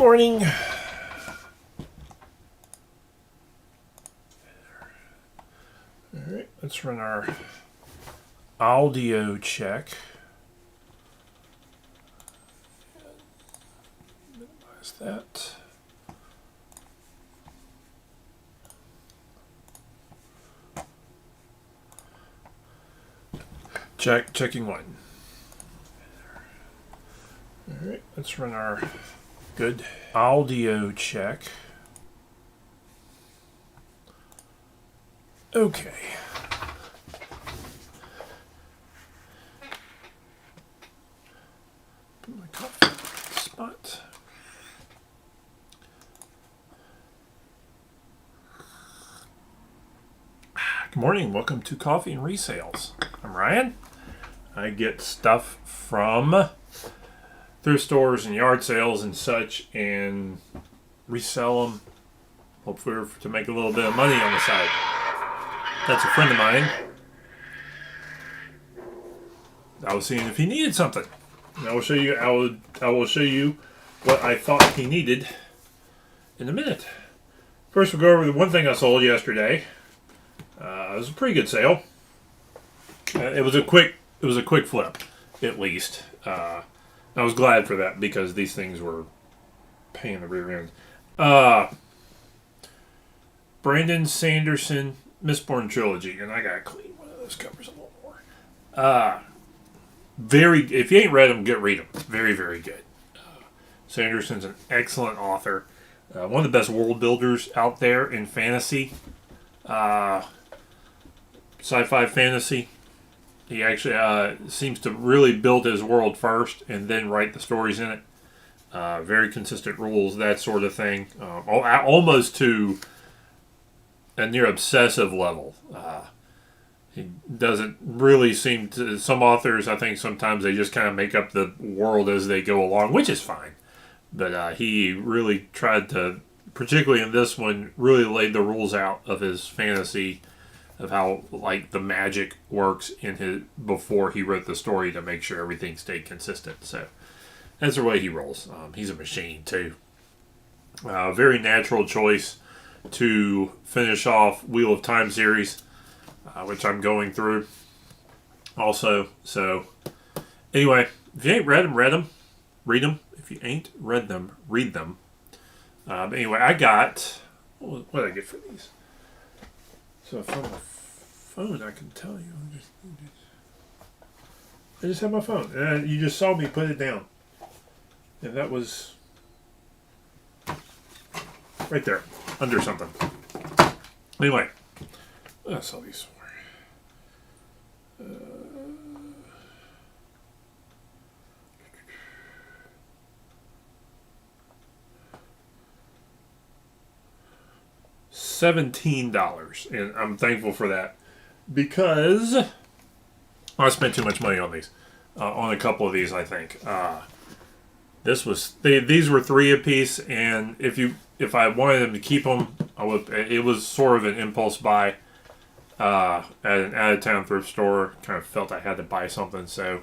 morning. Alright, let's run our audio check. Minimize that. Checking one. Alright, let's run our good audio check. Okay. Put my coffee in the spot. Good morning. Welcome to Coffee and Resales. I'm Ryan. I get stuff from thrift stores and yard sales and such and resell them, hopefully to make a little bit of money on the side. That's a friend of mine. I was seeing if he needed something. And I will show you. I will show you what I thought he needed in a minute. First, we'll go over the one thing I sold yesterday. It was a pretty good sale. It was a quick flip, at least. I was glad for that because these things were paying the rear end. Brandon Sanderson Mistborn trilogy, and I gotta clean one of those covers a little more. If you ain't read them, read them. Very, very good. Sanderson's an excellent author. One of the best world builders out there in fantasy. Sci-fi fantasy. He actually seems to really build his world first and then write the stories in it. Very consistent rules, that sort of thing. Almost to a near obsessive level. He doesn't really seem to... Some authors, I think sometimes they just kind of make up the world as they go along, which is fine. But he really tried to, particularly in this one, really laid the rules out of his fantasy, of how the magic works in his before he wrote the story to make sure everything stayed consistent. So that's the way he rolls. He's a machine too. Very natural choice to finish off Wheel of Time series, which I'm going through also. So anyway, if you ain't read them, read them. If you ain't read them, read them. But anyway, I got... What did I get for these? So from my phone, I can tell you. I just have my phone. And you just saw me put it down. And that was right there, under something. Anyway, what else all these for? $17, and I'm thankful for that because I spent too much money on these, on a couple of these. I think these were $3 a piece, and if I wanted them to keep them, I would. It was sort of an impulse buy at an out of town thrift store. Kind of felt I had to buy something, so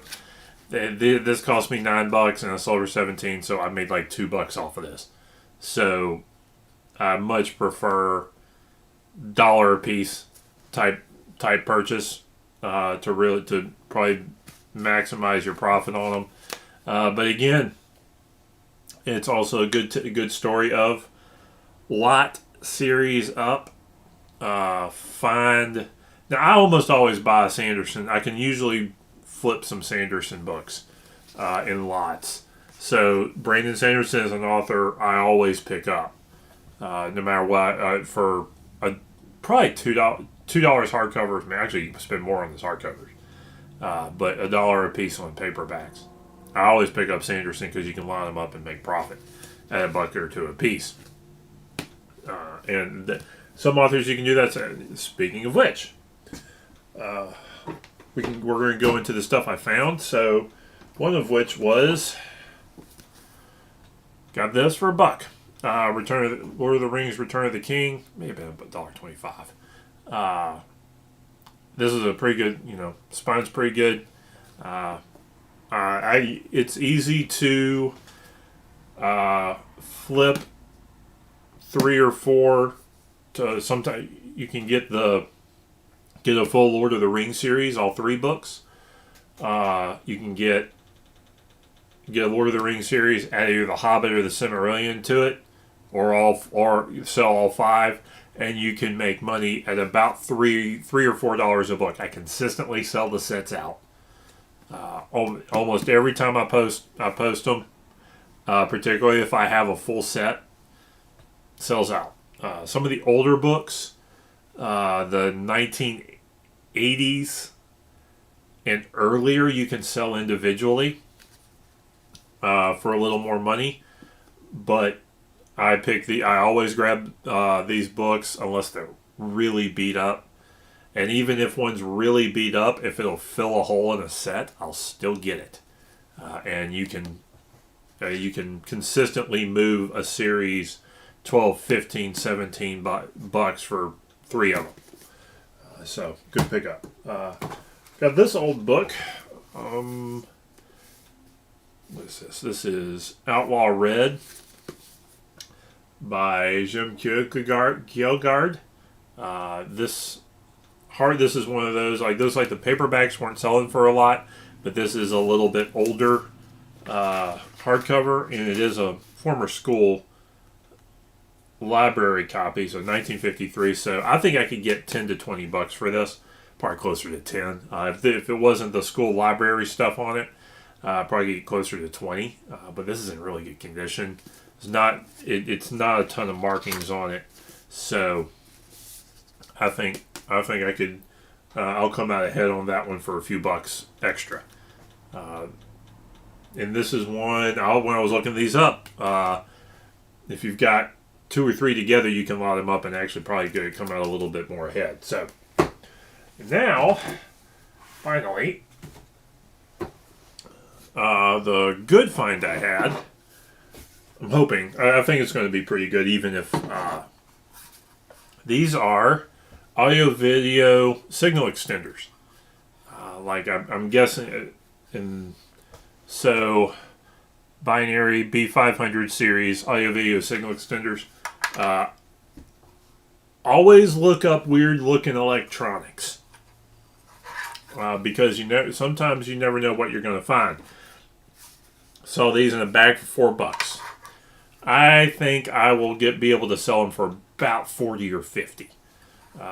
this cost me $9, and I sold for 17, so I made like $2 off of this. So I much prefer dollar a piece type purchase to probably maximize your profit on them. But again, it's also a good story of lot series up. Now I almost always buy a Sanderson. I can usually flip some Sanderson books in lots. So Brandon Sanderson is an author I always pick up. No matter what, for probably $2 hardcovers. I mean, actually, you can spend more on this hardcovers, but $1 a piece on paperbacks. I always pick up Sanderson because you can line them up and make profit at $1 or $2 a piece. Some authors you can do that. Speaking of which, we're going to go into the stuff I found. So, one of which was got this for $1. Lord of the Rings, Return of the King, may have been $1.25. This is a pretty good, spine's pretty good. It's easy to Flip 3 or 4 to sometimes you can get a full Lord of the Rings series, all 3 books. You can get a Lord of the Rings series, add either the Hobbit or the Silmarillion to it, or sell all 5, and you can make money at about $3 or $4 a book. I consistently sell the sets out. Almost every time I post them. Particularly if I have a full set, sells out. Some of the older books, the 1980s and earlier, you can sell individually for a little more money. But I always grab these books unless they're really beat up. And even if one's really beat up, if it'll fill a hole in a set, I'll still get it. And you can consistently move a series 12, 15, 17 bucks for 3 of them. So, good pickup. Got this old book. What is this? This is Outlaw Red by Jim Kierkegaard. This is one of those, like the paperbacks weren't selling for a lot, but this is a little bit older hardcover, and it is a former school library copy, so 1953. So I think I could get 10 to 20 bucks for this, probably closer to 10. If it wasn't the school library stuff on it, probably get closer to 20. But this is in really good condition. It's not a ton of markings on it, so I think I could. I'll come out ahead on that one for a few bucks extra. And this is one, when I was looking these up, if you've got 2 or 3 together, you can lot them up and actually probably come out a little bit more ahead. So, now, finally, the good find I had, I'm hoping, I think it's going to be pretty good, even if these are audio-video signal extenders. I'm guessing, so, binary B500 series audio-video signal extenders. Always look up weird-looking electronics. Because sometimes you never know what you're going to find. Saw these in a bag for $4. I think I will be able to sell them for about 40 or 50.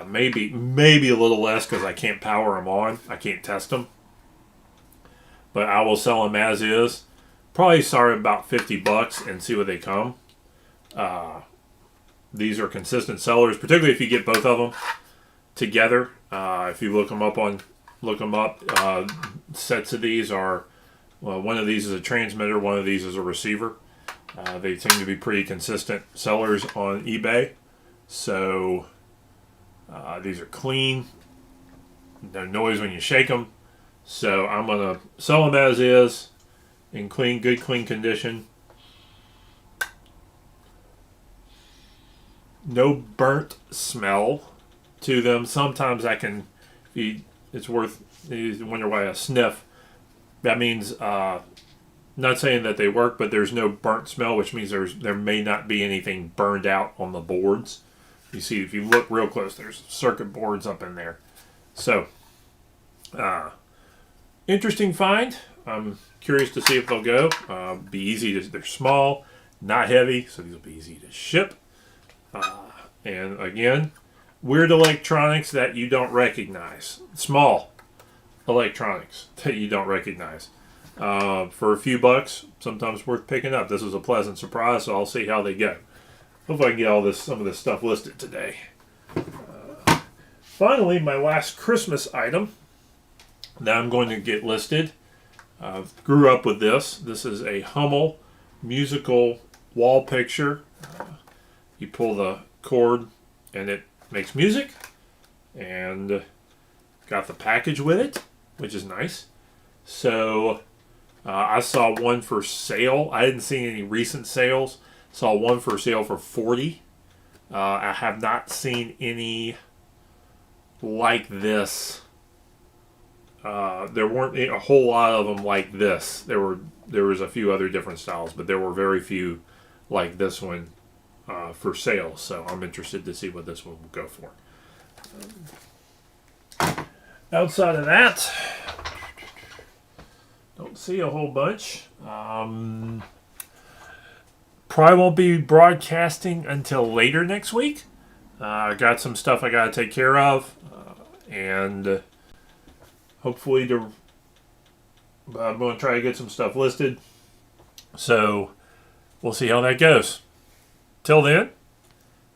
Maybe a little less because I can't power them on. I can't test them. But I will sell them as is. Probably start about $50 and see what they come. These are consistent sellers, particularly if you get both of them together. If you look them up, sets of these are, one of these is a transmitter, one of these is a receiver. They seem to be pretty consistent sellers on eBay. So these are clean. No noise when you shake them. So I'm going to sell them as is in good clean condition. No burnt smell to them. Sometimes it's worth, you wonder why I sniff. That means, not saying that they work, but there's no burnt smell, which means there may not be anything burned out on the boards. You see, if you look real close, there's circuit boards up in there. So, interesting find. I'm curious to see if they'll go. Be easy they're small, not heavy, so these will be easy to ship. And again, weird electronics that you don't recognize. Small electronics that you don't recognize. For a few bucks, sometimes worth picking up. This was a pleasant surprise, so I'll see how they go. Hopefully I can get some of this stuff listed today. Finally, my last Christmas item that I'm going to get listed. Grew up with this. This is a Hummel musical wall picture. You pull the cord and it makes music. And got the package with it, which is nice. So I saw one for sale. I didn't see any recent sales. Saw one for sale for $40. I have not seen any like this There weren't a whole lot of them like this. There was a few other different styles, but there were very few like this one for sale. So I'm interested to see what this one will go for. Outside of that, don't see a whole bunch. Probably won't be broadcasting until later next week. I got some stuff I got to take care of, and hopefully I'm going to try to get some stuff listed. So we'll see how that goes. Till then,